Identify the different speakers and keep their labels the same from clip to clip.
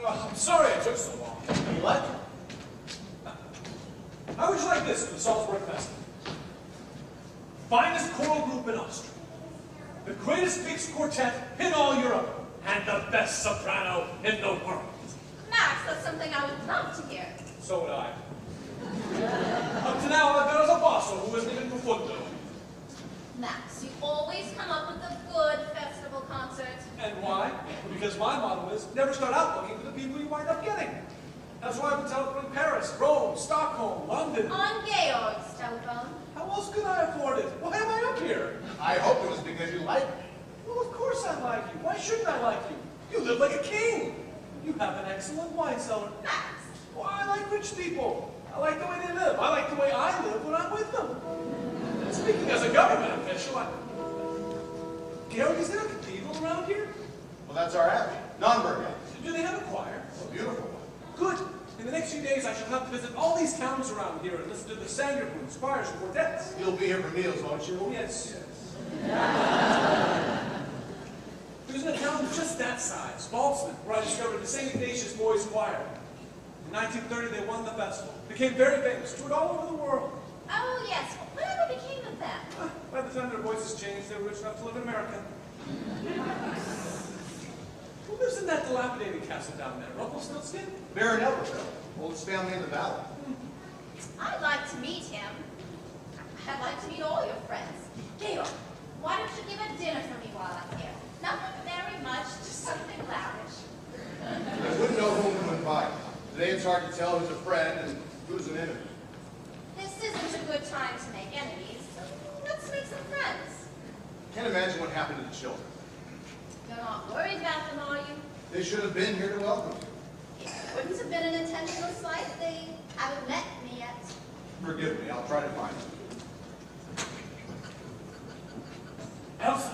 Speaker 1: I'm sorry it took so long.
Speaker 2: You like it?
Speaker 1: How would you like this for the Salzburg Festival? Finest choral group in Austria. The greatest mixed quartet in all Europe. And the best soprano in the world.
Speaker 3: Max, that's something I would love to hear.
Speaker 1: So would I. Up to now, I've got as a bosso who isn't even profundo.
Speaker 3: Max, you always come up with a good festival concert.
Speaker 1: And why? Because my motto is never start out looking for the people you wind up getting. That's why I've been telephoning Paris, Rome, Stockholm, London.
Speaker 3: On Georg's telephone.
Speaker 1: How else could I afford it? Why am I up here?
Speaker 2: I hope it was because you like me.
Speaker 1: Well, of course I like you. Why shouldn't I like you? You live like a king. You have an excellent wine cellar.
Speaker 3: Max.
Speaker 1: Well, I like rich people. I like the way they live. I like the way I live when I'm with them. And speaking as a government official, Georg, is there a cathedral around here?
Speaker 2: Well, that's our abbey. Nürnberg Abbey.
Speaker 1: Do they have a choir?
Speaker 2: A beautiful one.
Speaker 1: Good. In the next few days, I shall have to visit all these towns around here and listen to the Sangerboons, choirs, and quartets.
Speaker 2: You'll be here for meals, won't you?
Speaker 1: Oh, yes. There's a town just that size, Baltzman, where I discovered the St. Ignatius Boys Choir. In 1930, they won the festival. Became very famous, toured all over the world.
Speaker 3: Oh, yes. Whatever became of them?
Speaker 1: By the time their voices changed, they were rich enough to live in America. Who lives in that dilapidated castle down there? Rumpelstiltskin?
Speaker 2: Baron Elberfeld, oldest family in the valley.
Speaker 3: I'd like to meet him. I'd like to meet all your friends. Georg, why don't you give a dinner for me while I'm here? Nothing very much, just something lavish.
Speaker 2: I wouldn't know whom to invite. Today it's hard to tell who's a friend and who's an enemy.
Speaker 3: This isn't a good time to make enemies, so let's make some friends.
Speaker 2: Can't imagine what happened to the children.
Speaker 3: You're not worried about them, are you?
Speaker 2: They should have been here to welcome you.
Speaker 3: It wouldn't have been an intentional slight. They haven't met me yet.
Speaker 2: Forgive me, I'll try to find them.
Speaker 1: Elsa,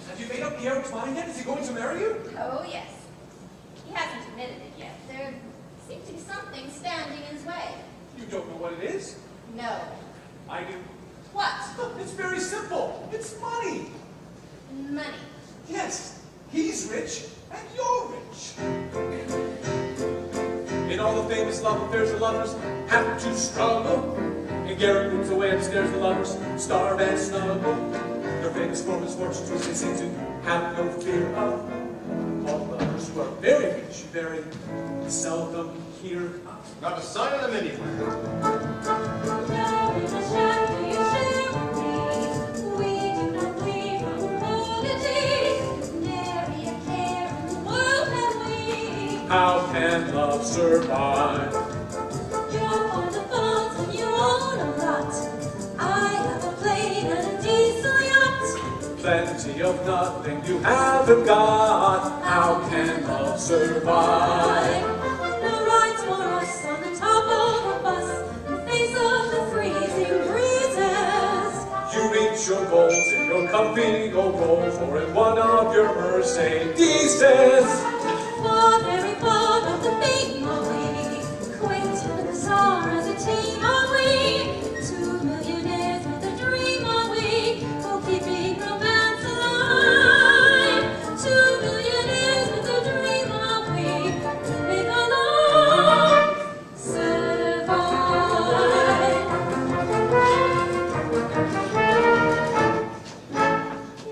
Speaker 1: have you made up Georg's mind yet? Is he going to marry you?
Speaker 3: Oh, yes. He hasn't admitted it yet. There seems to be something standing in his way.
Speaker 1: You don't know what it is?
Speaker 3: No.
Speaker 1: I do.
Speaker 3: What?
Speaker 1: It's very simple. It's money.
Speaker 3: Money.
Speaker 1: Yes, he's rich and you're rich. In all the famous love affairs, the lovers have to struggle. And Georg moves away upstairs, the lovers starve and snuggle. They're famous for misfortunes which they seem to have no fear of. All lovers who are very rich, very seldom hear of.
Speaker 2: Not a sign of them anywhere.
Speaker 4: Now in the shadow you share with me. We do not flee from reality. Nary a care in the world have we.
Speaker 1: How can love survive?
Speaker 4: You're fond of funds and you own a lot. I have a plane and a diesel yacht.
Speaker 1: Plenty of nothing you haven't got. How can love survive?
Speaker 4: No rides for us on the top of a bus in face of the freezing breezes.
Speaker 1: You reach your goals in your comfy old Rolls or in one of your Mercedeses.
Speaker 4: Far, very far of the beam are we. Quaint and bizarre as a team are we. 2 millionaires with a dream are we. For keeping romance alive. 2 millionaires with a dream are we. Living alone. Survive.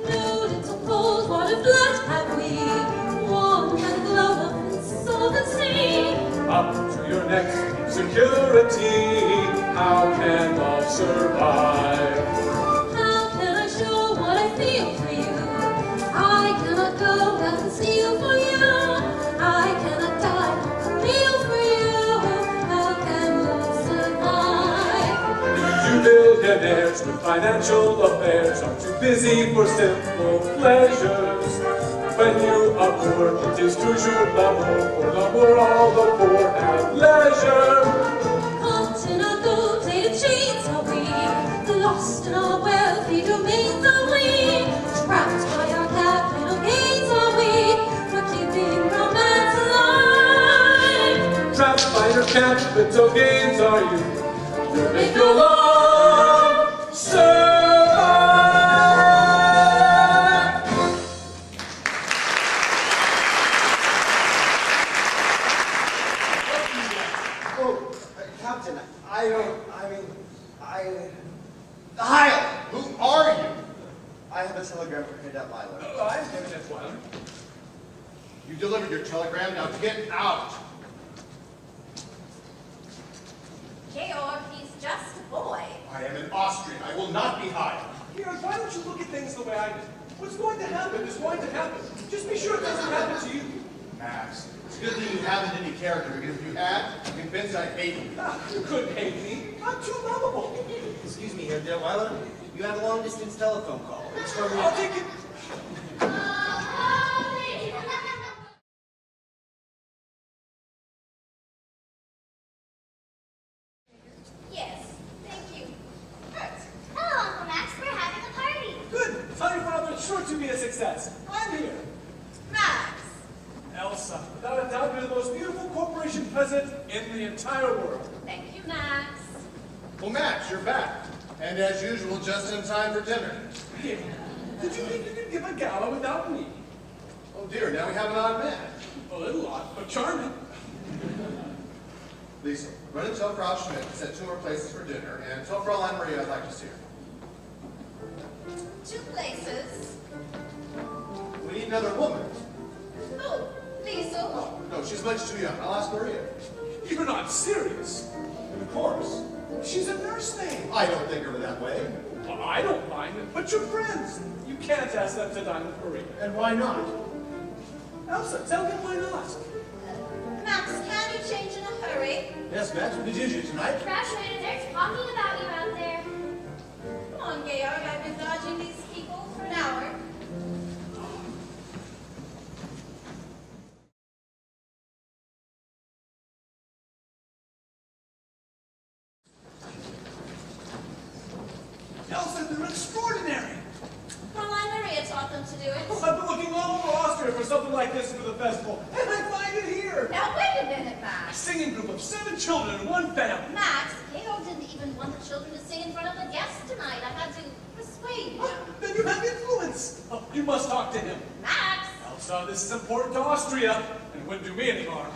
Speaker 4: No little cold water blood have we. Warm and glow of insolvency.
Speaker 1: Up to your next security. How can love survive?
Speaker 4: How can I show what I feel for you? I cannot go out and steal for you. I cannot die on a meal for you. How can love survive?
Speaker 1: You billionaires with financial affairs are too busy for simple pleasures. When you are poor, it is toujours l'amour. For l'amour, all the poor have leisure.
Speaker 4: Caught in our gold-plated chains are we. Lost in our wealthy domains are we. Trapped by our capital gains are we. For keeping romance alive.
Speaker 1: Trapped by your capital gains are you. You make your love survive.
Speaker 5: I have a telegram for Cadet Weiler.
Speaker 1: I'm Cadet Weiler.
Speaker 2: You delivered your telegram, now get out!
Speaker 3: Georg, he's just a boy.
Speaker 2: I am an Austrian. I will not be hired.
Speaker 1: Georg, why don't you look at things the way I do? What's going to happen is going to happen. Just be sure it doesn't happen to you.
Speaker 2: Max, it's a good thing you haven't any character, because if you had, I'm convinced I'd hate you.
Speaker 1: You couldn't hate me. I'm too lovable.
Speaker 5: Excuse me, Herr Der Weiler. You have a long-distance telephone call. It's from
Speaker 1: I'll take it.
Speaker 3: Yes, thank you.
Speaker 6: Hello, Uncle Max. We're having a party.
Speaker 1: Good. Tell your father it's sure to be a success. I'm here.
Speaker 3: Max.
Speaker 1: Elsa, without a doubt, you're the most beautiful corporation president in the entire world.
Speaker 3: Thank you, Max.
Speaker 2: Well, Max, you're back. And as usual, just in time for dinner.
Speaker 1: Yeah. Did you think you could give a gala without me?
Speaker 2: Oh dear, now we have an odd man.
Speaker 1: A little odd, but charming.
Speaker 2: Lisa, run and tell Frau Schmidt to set 2 more places for dinner, and tell Fraulein Maria I'd like to see her.
Speaker 3: 2 places.
Speaker 2: We need another woman.
Speaker 3: Oh, Liesel.
Speaker 2: Oh, no, she's much too young. I'll ask Maria.
Speaker 1: You're not serious.
Speaker 2: Of course.
Speaker 1: She's a nursemaid.
Speaker 2: I don't think of her that way.
Speaker 1: Well, I don't mind it, but you're friends. You can't ask them to dine with Maria.
Speaker 2: And why not?
Speaker 1: Elsa, tell him why not.
Speaker 3: Max, can you change in a hurry?
Speaker 2: Yes, Max, what did you do tonight?
Speaker 6: Frau Schmidt, they're talking about you out there.
Speaker 3: Come on, Georg. I've been dodging these people for an hour.
Speaker 1: Elsa, they're extraordinary.
Speaker 3: Fraulein Maria taught them to do it.
Speaker 1: I've been looking all over Austria for something like this for the festival, and I find it here.
Speaker 3: Now, wait a minute,
Speaker 1: A
Speaker 3: Max.
Speaker 1: singing group of 7 children in one family.
Speaker 3: Max, Georg didn't even want the children to sing in front of the guests tonight. I had to persuade him.
Speaker 1: Oh, then you have influence. Oh, you must talk to him.
Speaker 3: Max!
Speaker 1: Elsa, this is important to Austria, and it wouldn't do me any harm.